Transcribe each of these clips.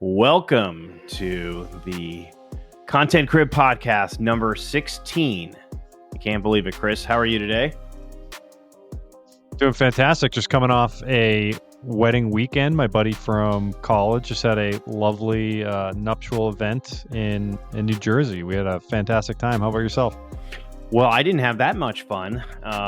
Welcome to the Content Crib podcast number 16. I can't believe it, Chris. How are you today? Doing fantastic. Just coming off a wedding weekend. My buddy from college just had a lovely nuptial event in New Jersey. We had a fantastic time. How about yourself? Well, I didn't have that much fun.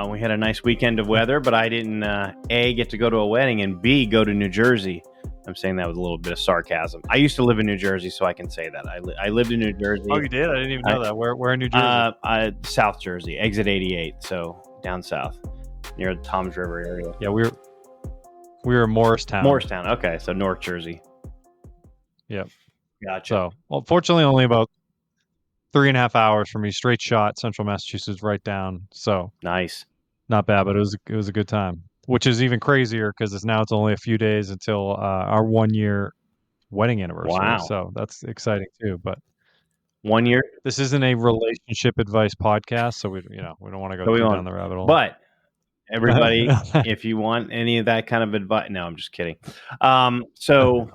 We had a nice weekend of weather, but I didn't, A, get to go to a wedding, and B, go to New Jersey. I'm saying that with a little bit of sarcasm. I used to live in New Jersey, so I can say that. I lived in New Jersey. Oh, you did? I didn't even know that. Where in New Jersey? South Jersey, exit 88, so down south, near the Toms River area. Yeah, we were in Morristown. Morristown, okay, so North Jersey. Yep. Gotcha. So, well, fortunately, only about 3.5 hours from me, straight shot, Central Massachusetts, right down. So nice, not bad, but it was a good time. Which is even crazier because it's only a few days until our 1 year wedding anniversary. Wow. So that's exciting too. But 1 year. This isn't a relationship advice podcast, so we don't want to go down the rabbit hole. But everybody, if you want any of that kind of advice, no, I'm just kidding. So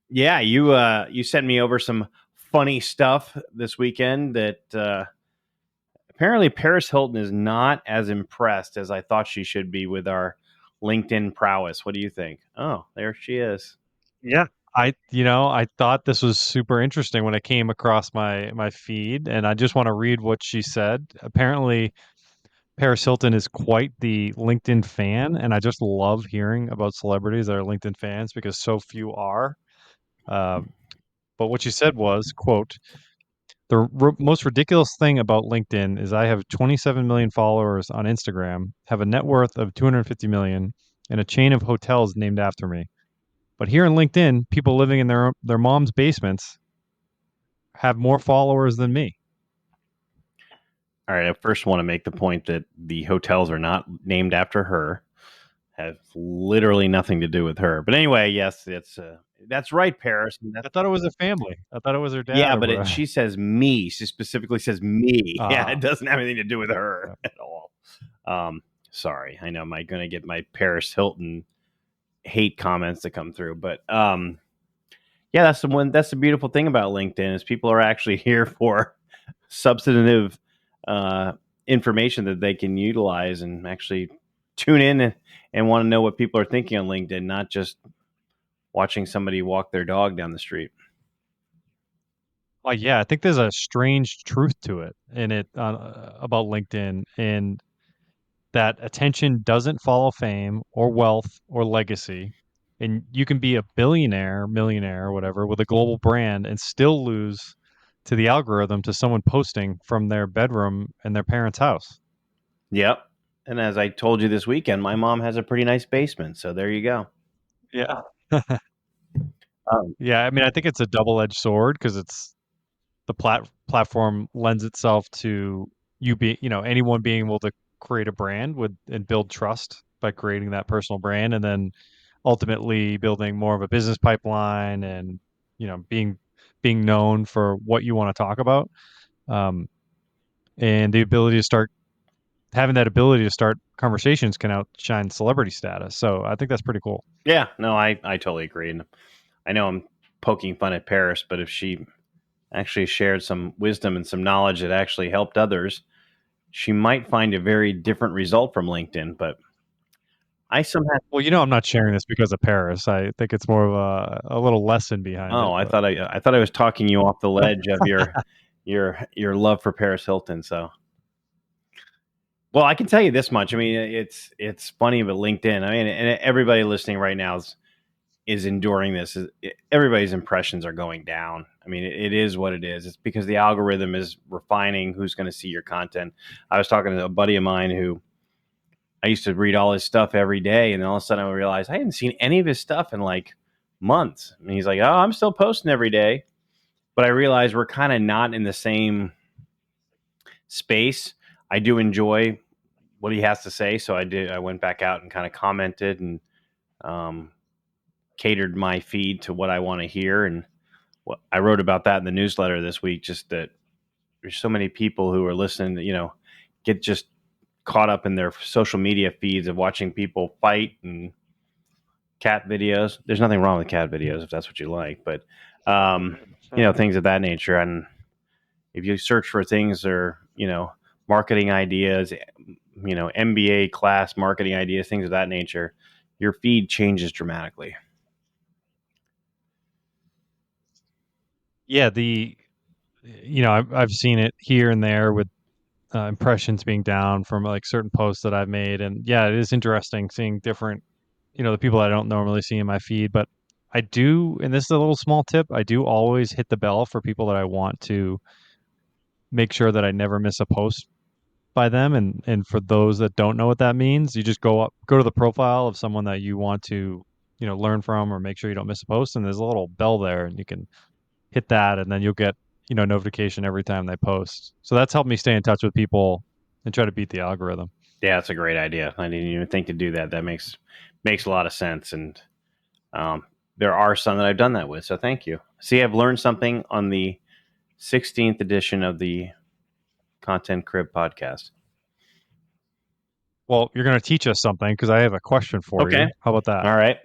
yeah, you sent me over some funny stuff this weekend that apparently Paris Hilton is not as impressed as I thought she should be with our LinkedIn prowess. What do you think? Oh, there she is. Yeah. I thought this was super interesting when it came across my feed, and I just want to read what she said. Apparently, Paris Hilton is quite the LinkedIn fan, and I just love hearing about celebrities that are LinkedIn fans because so few are. But what she said was, quote, "The most ridiculous thing about LinkedIn is I have 27 million followers on Instagram, have a net worth of 250 million, and a chain of hotels named after me. But here in LinkedIn, people living in their mom's basements have more followers than me." All right, I first want to make the point that the hotels are not named after her, have literally nothing to do with her. But anyway, yes, that's right, Paris. I thought it was a family. I thought it was her dad. Yeah, but she says me. She specifically says me. Yeah, it doesn't have anything to do with her at all. Sorry, I know I'm going to get my Paris Hilton hate comments that come through, but yeah, that's the beautiful thing about LinkedIn is people are actually here for substantive information that they can utilize and actually tune in and want to know what people are thinking on LinkedIn, not just watching somebody walk their dog down the street. Well, yeah, I think there's a strange truth to it about LinkedIn, and that attention doesn't follow fame or wealth or legacy. And you can be a billionaire, millionaire, or whatever, with a global brand and still lose to the algorithm to someone posting from their bedroom in their parents' house. Yep. And as I told you this weekend, my mom has a pretty nice basement. So there you go. Yeah. Yeah. I mean, I think it's a double-edged sword because it's the platform lends itself to anyone being able to create a brand and build trust by creating that personal brand, and then ultimately building more of a business pipeline and being known for what you want to talk about, and the ability to start having that ability to start conversations can outshine celebrity status. So I think that's pretty cool. Yeah, no, I totally agree. And I know I'm poking fun at Paris, but if she actually shared some wisdom and some knowledge that actually helped others, she might find a very different result from LinkedIn. But I somehow... Well, I'm not sharing this because of Paris. I think it's more of a little lesson behind it. Oh, I thought I was talking you off the ledge of your love for Paris Hilton. So, well, I can tell you this much. I mean, it's funny, but LinkedIn. I mean, and everybody listening right now is enduring this. Everybody's impressions are going down. I mean, it is what it is. It's because the algorithm is refining who's going to see your content. I was talking to a buddy of mine who I used to read all his stuff every day, and then all of a sudden I realized I hadn't seen any of his stuff in like months. And he's like, "Oh, I'm still posting every day," but I realized we're kind of not in the same space. I do enjoy what he has to say, so I went back out and kind of commented and catered my feed to what I want to hear. And I wrote about that in the newsletter this week, just that there's so many people who are listening that, get just caught up in their social media feeds of watching people fight and cat videos. There's nothing wrong with cat videos if that's what you like, but things of that nature. And if you search for things or marketing ideas, MBA class marketing ideas, things of that nature, your feed changes dramatically. Yeah, I've seen it here and there with impressions being down from like certain posts that I've made, and yeah, it is interesting seeing different, the people I don't normally see in my feed. But I do, and this is a little small tip, I do always hit the bell for people that I want to make sure that I never miss a post by them. And for those that don't know what that means, you just go to the profile of someone that you want to, learn from or make sure you don't miss a post, and there's a little bell there, and you can hit that, and then you'll get notification every time they post. So that's helped me stay in touch with people and try to beat the algorithm. Yeah, that's a great idea. I didn't even think to do that. That makes a lot of sense, and there are some that I've done that with. So thank you. See, I've learned something on the 16th edition of the Content Crib podcast. Well, you're going to teach us something because I have a question for Okay. you. How about that? All right.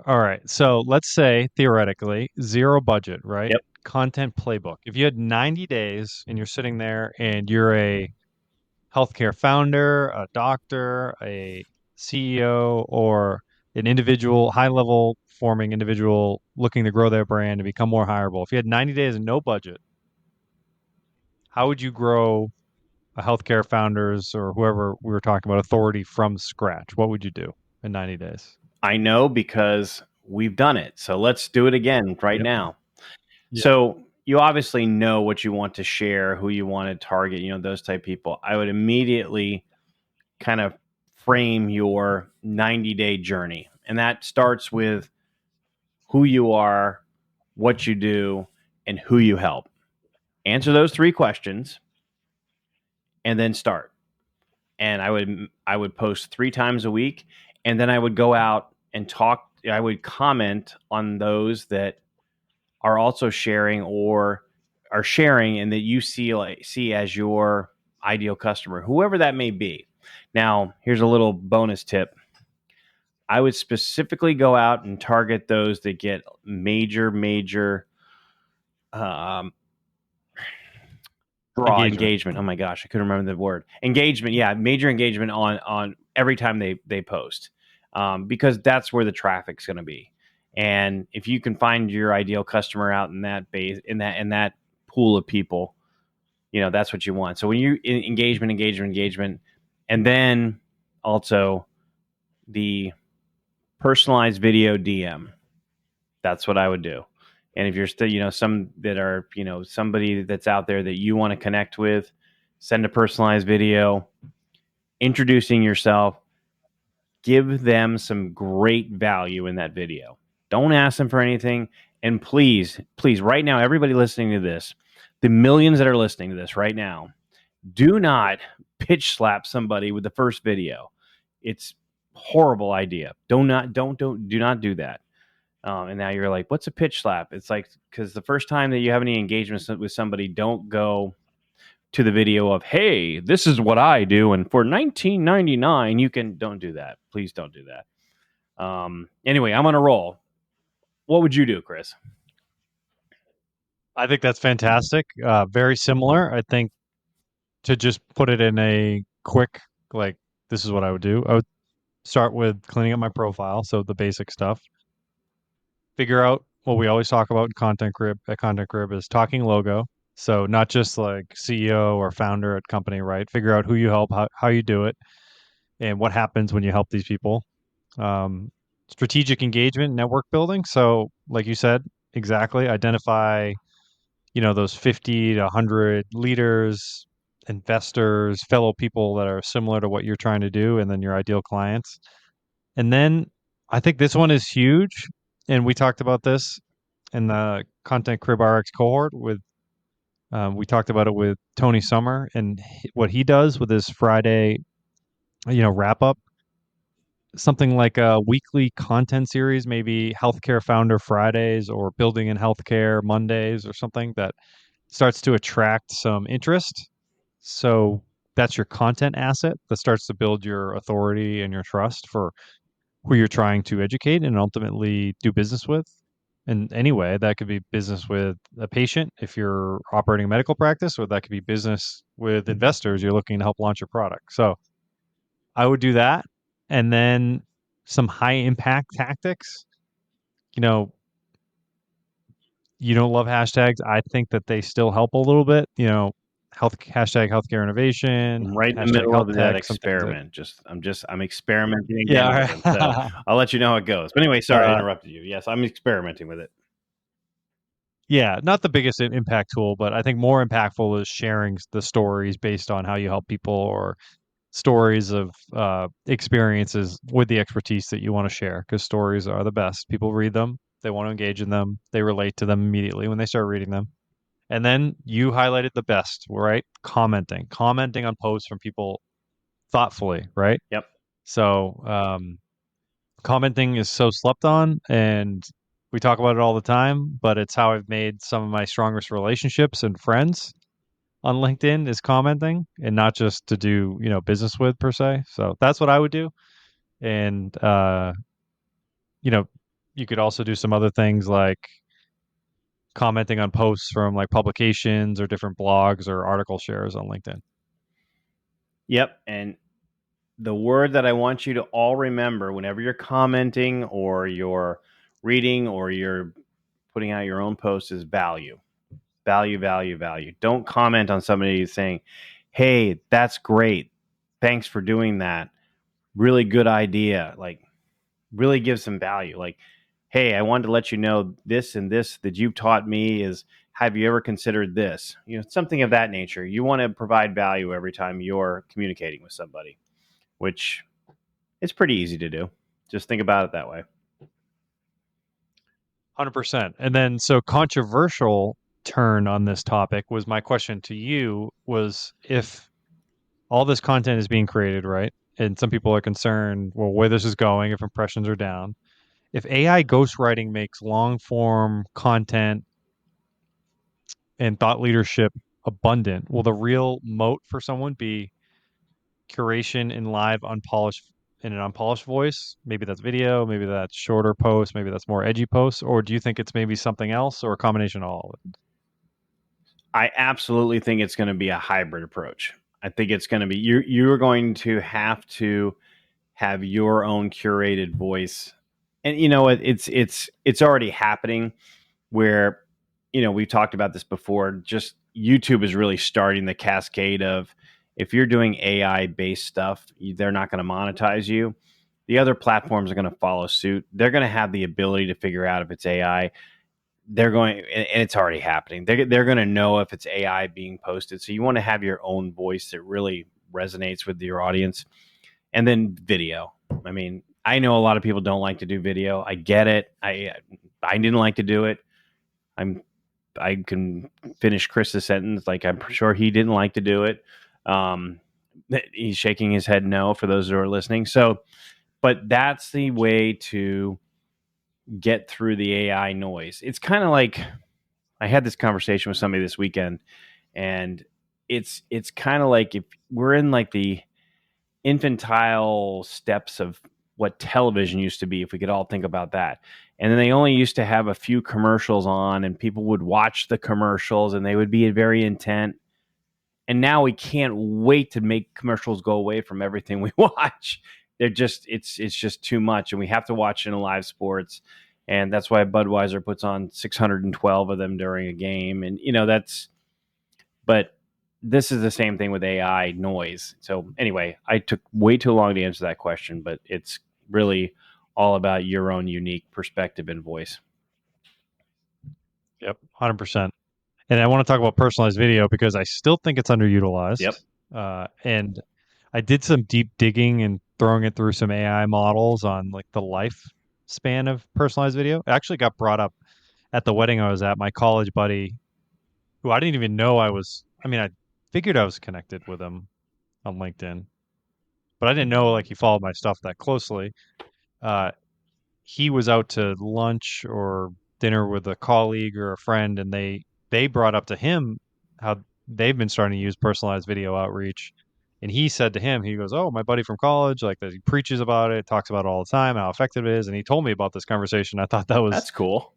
All right. So let's say theoretically, zero budget, right? Yep. Content playbook. If you had 90 days and you're sitting there and you're a healthcare founder, a doctor, a CEO, or an individual, high level forming individual looking to grow their brand and become more hireable. If you had 90 days and no budget, how would you grow a healthcare founders or whoever we were talking about authority from scratch? What would you do in 90 days? I know because we've done it. So let's do it again right Yep. now. Yep. So you obviously know what you want to share, who you want to target, those type of people. I would immediately kind of frame your 90-day journey. And that starts with who you are, what you do, and who you help. Answer those 3 questions and then start. And I would post 3 times a week, and then I would go out and talk. I would comment on those that are also sharing or are sharing and that you see as your ideal customer, whoever that may be. Now, here's a little bonus tip. I would specifically go out and target those that get major engagement. Oh my gosh, I couldn't remember the word. Engagement, yeah, major engagement on every time they post, because that's where the traffic's going to be. And if you can find your ideal customer out in that base, in that pool of people, that's what you want. So when you engagement, and then also the personalized video DM, that's what I would do. And if you're still, some that are, somebody that's out there that you want to connect with, send a personalized video, introducing yourself, give them some great value in that video. Don't ask them for anything. And please, right now, everybody listening to this, the millions that are listening to this right now, do not pitch slap somebody with the first video. It's a horrible idea. Do not do that. And now you're like, what's a pitch slap? It's like, because the first time that you have any engagement with somebody, don't go to the video of, hey, this is what I do, and for $19.99 you can. Don't do that. Please don't do that. Anyway, I'm on a roll. What would you do, Chris? I think that's fantastic. Very similar. I think to just put it in a quick, like, this is what I would do. I would start with cleaning up my profile. So the basic stuff. Figure out what we always talk about in Content Crib at Content Crib is talking logo. So not just like CEO or founder at company, right? Figure out who you help, how you do it, and what happens when you help these people. Strategic engagement, network building. So like you said, exactly, identify, those 50 to 100 leaders, investors, fellow people that are similar to what you're trying to do, and then your ideal clients. And then I think this one is huge. And we talked about this in the Content Crib RX cohort with, we talked about it with Tony Summer and what he does with his Friday, wrap up. Something like a weekly content series, maybe Healthcare Founder Fridays or Building in Healthcare Mondays or something that starts to attract some interest. So that's your content asset that starts to build your authority and your trust for who you're trying to educate and ultimately do business with. And anyway, that could be business with a patient if you're operating a medical practice, or that could be business with investors you're looking to help launch a product. So I would do that. And then some high impact tactics. You know, you don't love hashtags. I think that they still help a little bit. Hashtag healthcare innovation, I'm right in the hashtag middle health of that tech, some things that, experiment. I'm experimenting again with yeah. them. So I'll let you know how it goes. But anyway, sorry I uh, interrupted you. Yes, I'm experimenting with it. yeah, not the biggest impact tool, but I think more impactful is sharing the stories based on how you help people, or stories of experiences with the expertise that you want to share, because stories are the best. People read them, they want to engage in them, they relate to them immediately when they start reading them. And then you highlighted the best, right? Commenting on posts from people thoughtfully, right? Yep. So, commenting is so slept on, and we talk about it all the time, but it's how I've made some of my strongest relationships and friends on LinkedIn, is commenting, and not just to do, business with per se. So that's what I would do. And, you know, you could also do some other things like commenting on posts from like publications or different blogs or article shares on LinkedIn. Yep. And the word that I want you to all remember whenever you're commenting or you're reading or you're putting out your own post is value. Value, value, value. Don't comment on somebody saying, "Hey, that's great. Thanks for doing that. Really good idea." Like, really give some value. Like, "Hey, I wanted to let you know this and this that you've taught me is, have you ever considered this?" Something of that nature. You want to provide value every time you're communicating with somebody, which is pretty easy to do. Just think about it that way. 100%. And then, so controversial turn on this topic was my question to you, was if all this content is being created, right? And some people are concerned, well, where this is going, if impressions are down. If AI ghostwriting makes long form content and thought leadership abundant, will the real moat for someone be curation in an unpolished voice? Maybe that's video, maybe that's shorter posts, maybe that's more edgy posts, or do you think it's maybe something else or a combination of all of it? I absolutely think it's going to be a hybrid approach. I think it's going to be you're going to have your own curated voice. And it's already happening where we've talked about this before. Just YouTube is really starting the cascade of, if you're doing AI based stuff, they're not going to monetize you. The other platforms are going to follow suit. They're going to have the ability to figure out if it's AI. They're going, and it's already happening. They're going to know if it's AI being posted. So you want to have your own voice that really resonates with your audience. And then video. I mean, I know a lot of people don't like to do video. I get it. I didn't like to do it. I can finish Chris's sentence. Like, I'm sure he didn't like to do it. Um, he's shaking his head no for those who are listening. So, but that's the way to get through the AI noise. It's kind of like, I had this conversation with somebody this weekend, and it's kind of like, if we're in like the infantile steps of what television used to be, if we could all think about that. And then they only used to have a few commercials on, and people would watch the commercials and they would be very intent. And now we can't wait to make commercials go away from everything we watch. It's just too much, and we have to watch it in live sports. And that's why Budweiser puts on 612 of them during a game. And but this is the same thing with AI noise. So anyway, I took way too long to answer that question, but it's really all about your own unique perspective and voice. Yep, 100%. And I want to talk about personalized video because I still think it's underutilized. Yep. And I did some deep digging and throwing it through some AI models on like the lifespan of personalized video. It actually got brought up at the wedding I was at. My college buddy, who I didn't even know I figured I was connected with him on LinkedIn, but I didn't know like he followed my stuff that closely. Uh, he was out to lunch or dinner with a colleague or a friend, and they brought up to him how they've been starting to use personalized video outreach, And he said to him, he goes, "Oh, my buddy from college, like that, he preaches about it, talks about it all the time, how effective it is." And he told me about this conversation. I thought that was That's cool.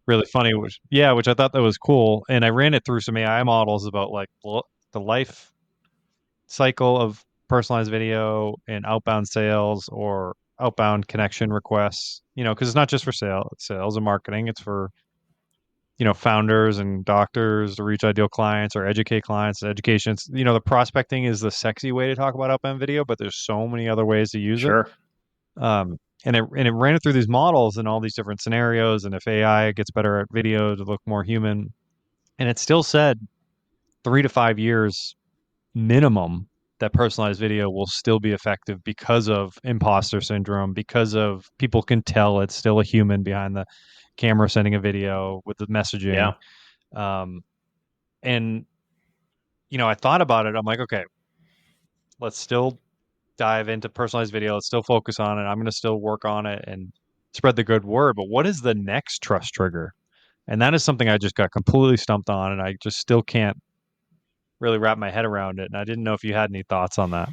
really funny, which I thought that was cool. And I ran it through some AI models about like the life cycle of personalized video and outbound sales or outbound connection requests, because it's not just for sales and marketing. It's for, founders and doctors to reach ideal clients or educate clients. Education, the prospecting is the sexy way to talk about outbound video, but there's so many other ways to use it. Sure. And it ran it through these models and all these different scenarios. And if AI gets better at video to look more human, and it still said 3 to 5 years minimum that personalized video will still be effective because of imposter syndrome, because of people can tell it's still a human behind the camera sending a video with the messaging. Yeah. Um, and, I thought about it. I'm like, okay, let's still dive into personalized video. Let's still focus on it. I'm going to still work on it and spread the good word. But what is the next trust trigger? And that is something I just got completely stumped on. And I just still can't really wrap my head around it. And I didn't know if you had any thoughts on that.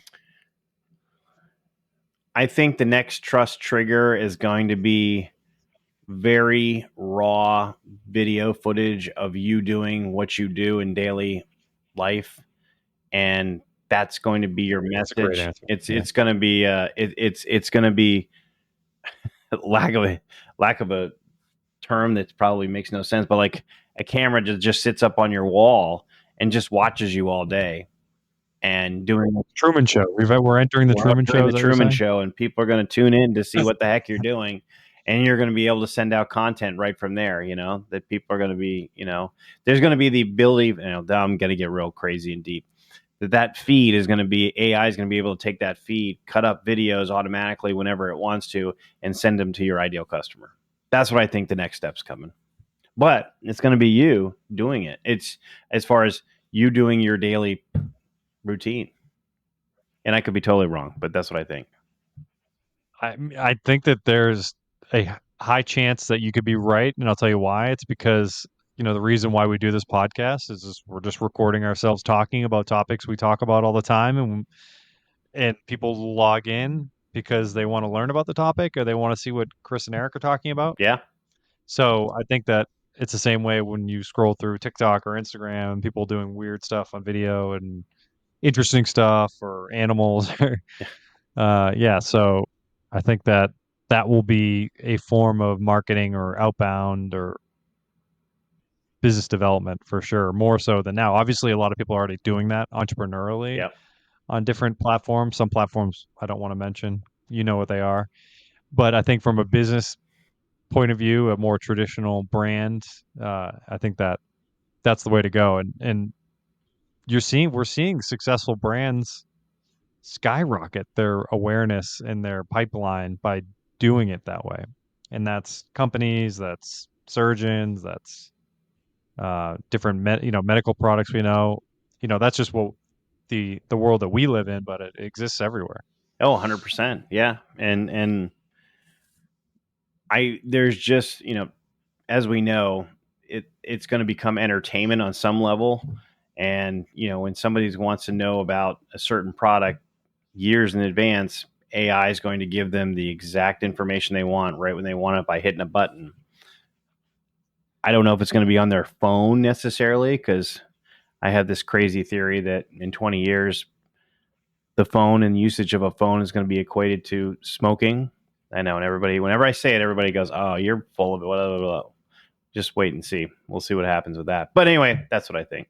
I think the next trust trigger is going to be very raw video footage of you doing what you do in daily life, and that's going to be your That's a great message. answer. It's going to be it's going to be lack of a term that probably makes no sense, but like a camera just sits up on your wall and just watches you all day and doing Truman Show. We're entering the we're Truman doing Show. the Is that what you're Truman saying? Show, and people are going to tune in to see what the heck you're doing, and you're going to be able to send out content right from there. That people are going to be, there's going to be the ability. I'm going to get real crazy and deep. That feed is going to be AI is going to be able to take that feed, cut up videos automatically whenever it wants to, and send them to your ideal customer. That's what I think the next step's coming. But it's going to be you doing it. It's as far as you doing your daily routine. And I could be totally wrong, but that's what I think. I think that there's a high chance that you could be right, and I'll tell you why. It's because the reason why we do this podcast is we're just recording ourselves talking about topics we talk about all the time, and people log in because they want to learn about the topic or they want to see what Chris and Eric are talking about. Yeah. So I think that it's the same way when you scroll through TikTok or Instagram, people doing weird stuff on video and interesting stuff or animals. Yeah, so I think that that will be a form of marketing or outbound or business development for sure, more so than now. Obviously, a lot of people are already doing that entrepreneurially Yeah. on different platforms. Some platforms I don't want to mention, you know what they are. But I think from a business point of view, a more traditional brand, I think that that's the way to go. And we're seeing successful brands skyrocket their awareness and their pipeline by doing it that way. And that's companies, that's surgeons, that's different medical products we know. That's just what the world that we live in, but it exists everywhere. Oh, 100%. Yeah. And there's just, as we know, it's going to become entertainment on some level. And, when somebody wants to know about a certain product years in advance, AI is going to give them the exact information they want right when they want it by hitting a button. I don't know if it's going to be on their phone necessarily, because I have this crazy theory that in 20 years, the phone and usage of a phone is going to be equated to smoking. I know, and whenever I say it, everybody goes, "Oh, you're full of it." Blah, blah, blah. Just wait and see. We'll see what happens with that. But anyway, that's what I think.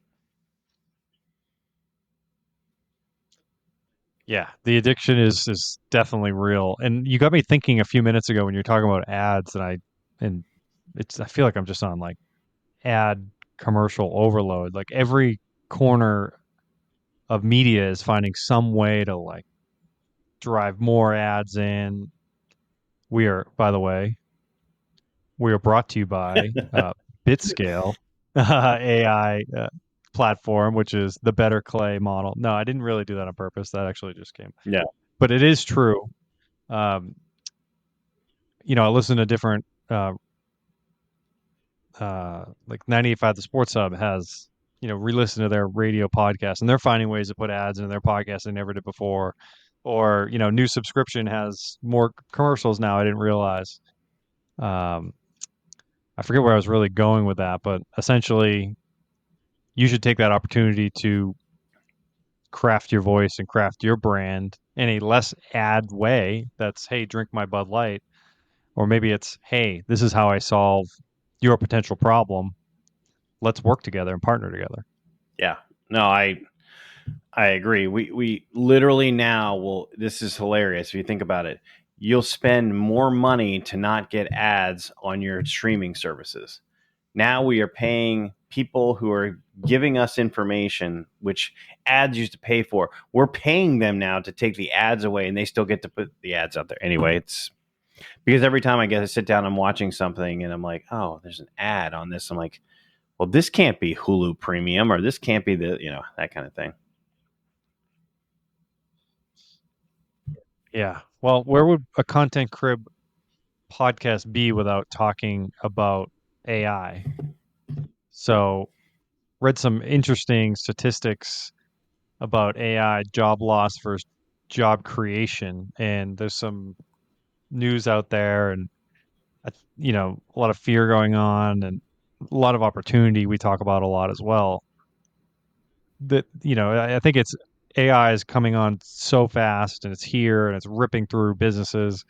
Yeah, the addiction is definitely real. And you got me thinking a few minutes ago when you're talking about ads, and I feel like I'm just on like ad commercial overload. Like every corner of media is finding some way to like drive more ads in. By the way, we are brought to you by BitScale AI platform, which is the Better Clay model. No, I didn't really do that on purpose. That actually just came. Yeah. But it is true. Um, I listen to different, like 98.5 The Sports Hub has, re-listen to their radio podcast, and they're finding ways to put ads in their podcast they never did before. Or, new subscription has more commercials now I didn't realize. Um, I forget where I was really going with that, but essentially, you should take that opportunity to craft your voice and craft your brand in a less ad way. That's, hey, drink my Bud Light. Or maybe it's, hey, this is how I solve your potential problem. Let's work together and partner together. Yeah. No, I agree. We literally now will. This is hilarious if you think about it. You'll spend more money to not get ads on your streaming services. Now we are paying people who are giving us information, which ads used to pay for. We're paying them now to take the ads away, and they still get to put the ads out there. Anyway, it's because every time I get to sit down, I'm watching something, and I'm like, oh, there's an ad on this. I'm like, well, this can't be Hulu Premium, or this can't be that kind of thing. Yeah. Well, where would a Content Crib podcast be without talking about AI? So, read some interesting statistics about AI job loss versus job creation, and there's some news out there, and a lot of fear going on, and a lot of opportunity we talk about a lot as well. That I think it's AI is coming on so fast, and it's here, and it's ripping through businesses.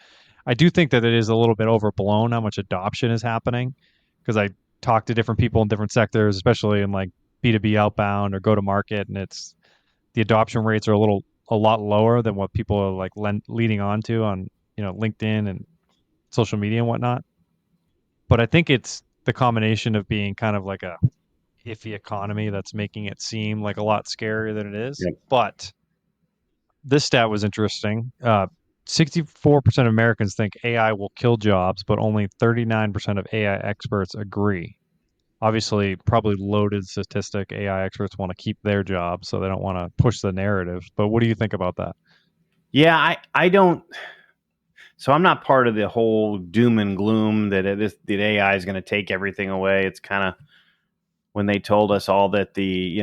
I do think that it is a little bit overblown how much adoption is happening, because I talk to different people in different sectors, especially in like B2B outbound or go to market, and it's the adoption rates are a lot lower than what people are like leading on to on LinkedIn and social media and whatnot. But I think it's the combination of being kind of like a iffy economy that's making it seem like a lot scarier than it is. Yep. But this stat was interesting. 64% of Americans think AI will kill jobs, but only 39% of AI experts agree. Obviously, probably loaded statistic. AI experts want to keep their jobs, so they don't want to push the narrative. But what do you think about that? Yeah, I don't. So I'm not part of the whole doom and gloom that that AI is going to take everything away. It's kind of when they told us all that the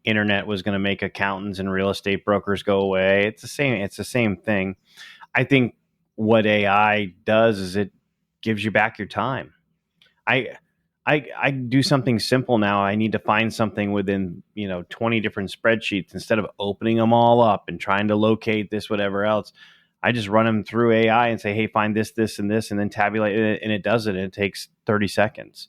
internet was going to make accountants and real estate brokers go away. It's the same. It's the same thing. I think what AI does is it gives you back your time. I I do something simple now. I need to find something within 20 different spreadsheets instead of opening them all up and trying to locate this whatever else. I just run them through AI and say, hey, find this, this, and this, and then tabulate it, and it does it. And it takes 30 seconds.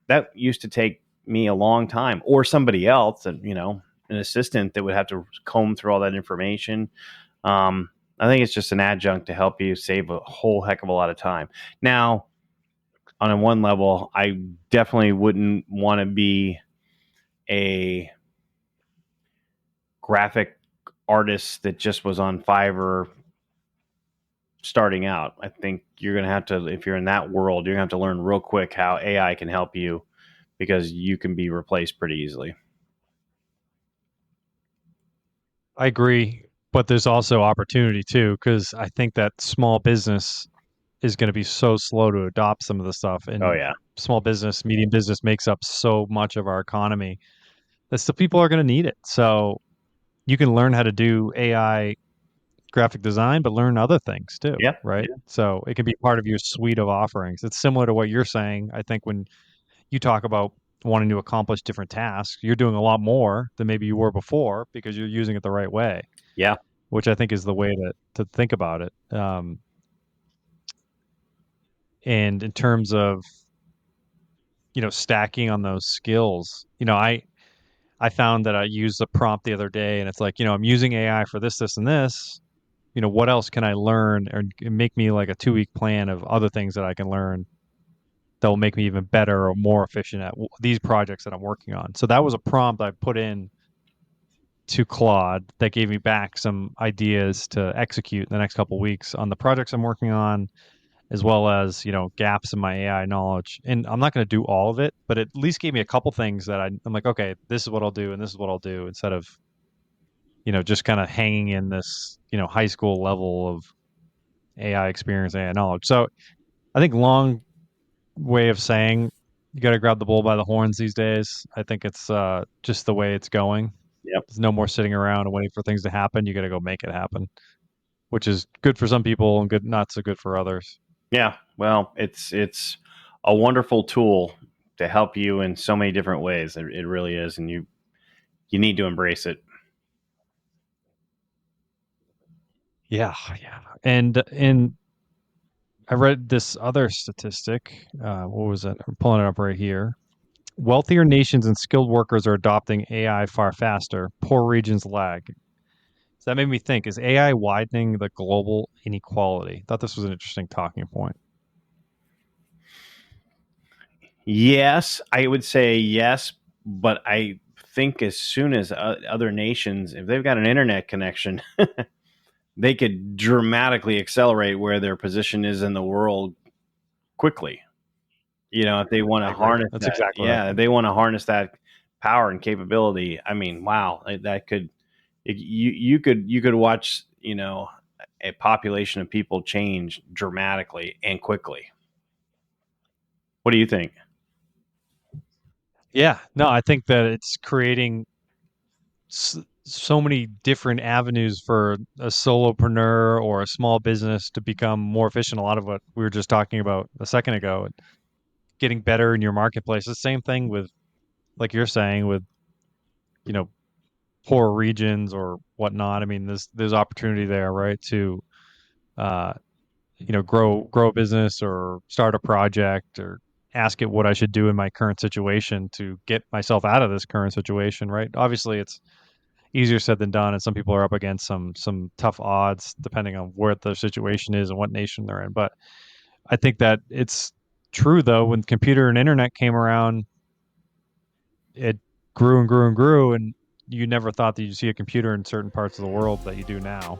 That used to take me a long time, or somebody else, and an assistant that would have to comb through all that information. I think it's just an adjunct to help you save a whole heck of a lot of time. Now, on a one level, I definitely wouldn't want to be a graphic artist that just was on Fiverr starting out. I think you're going to have to, if you're in that world, you're going to have to learn real quick how AI can help you, because you can be replaced pretty easily. I agree, but there's also opportunity too, because I think that small business is going to be so slow to adopt some of the stuff, Oh and yeah. small business, medium business makes up so much of our economy that still people are going to need it. So you can learn how to do AI graphic design, but learn other things too, Yeah. right? Yeah. So it can be part of your suite of offerings. It's similar to what you're saying. I think when you talk about wanting to accomplish different tasks, you're doing a lot more than maybe you were before because you're using it the right way, Yeah. which I think is the way to think about it. And in terms of stacking on those skills, I found that I used a prompt the other day, and it's like, I'm using AI for this, this, and this. What else can I learn, or make me like a 2-week plan of other things that I can learn that will make me even better or more efficient at these projects that I'm working on. So that was a prompt I put in to Claude that gave me back some ideas to execute in the next couple of weeks on the projects I'm working on, as well as gaps in my AI knowledge. And I'm not going to do all of it, but it at least gave me a couple things that I'm like, okay, this is what I'll do, and this is what I'll do, instead of just kind of hanging in this high school level of AI experience, AI knowledge. So I think long way of saying You got to grab the bull by the horns these days. I think it's just the way it's going. Yep. There's no more sitting around and waiting for things to happen. You got to go make it happen, which is good for some people and good, not so good for others. Yeah. Well, it's a wonderful tool to help you in so many different ways. It really is, and you need to embrace it. Yeah, yeah. And I read this other statistic. What was it? I'm pulling it up right here. Wealthier nations and skilled workers are adopting AI far faster. Poor regions lag. So that made me think: is AI widening the global inequality? I thought this was an interesting talking point. Yes, I would say yes, but I think as soon as other nations, if they've got an internet connection, they could dramatically accelerate where their position is in the world quickly. If they want I to agree. harness That's that, exactly what I yeah, if think. they want to harness that power and capability. I mean, wow, that could you could watch a population of people change dramatically and quickly. What do you think? Yeah, no, I think that it's creating so many different avenues for a solopreneur or a small business to become more efficient. A lot of what we were just talking about a second ago, getting better in your marketplace. The same thing with, like you're saying, with you know poor regions or whatnot. I mean, there's opportunity there, right? To uh, grow a business or start a project or ask it what I should do in my current situation to get myself out of this current situation, right? Obviously, it's easier said than done, and some people are up against some tough odds depending on where their situation is and what nation they're in. But I think that it's true though. When computer and internet came around, it grew and grew and grew, and you never thought that you'd see a computer in certain parts of the world that you do now.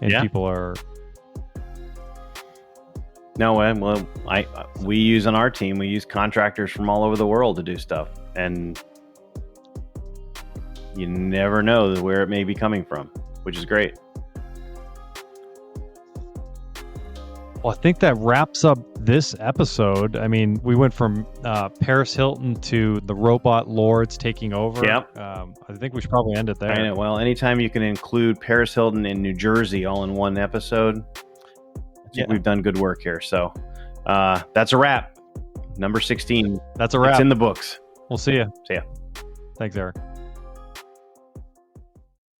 And Yeah. people are, No, well, we use on our team. We use contractors from all over the world to do stuff, and you never know where it may be coming from, which is great. well, I think that wraps up this episode. I mean, we went from Paris Hilton to the robot lords taking over. Yep. I think we should probably end it there. I know. Well, anytime you can include Paris Hilton and New Jersey all in one episode, I think we've done good work here. So that's a wrap. Number 16. That's a wrap. It's in the books. We'll see you. See ya. Thanks, Eric.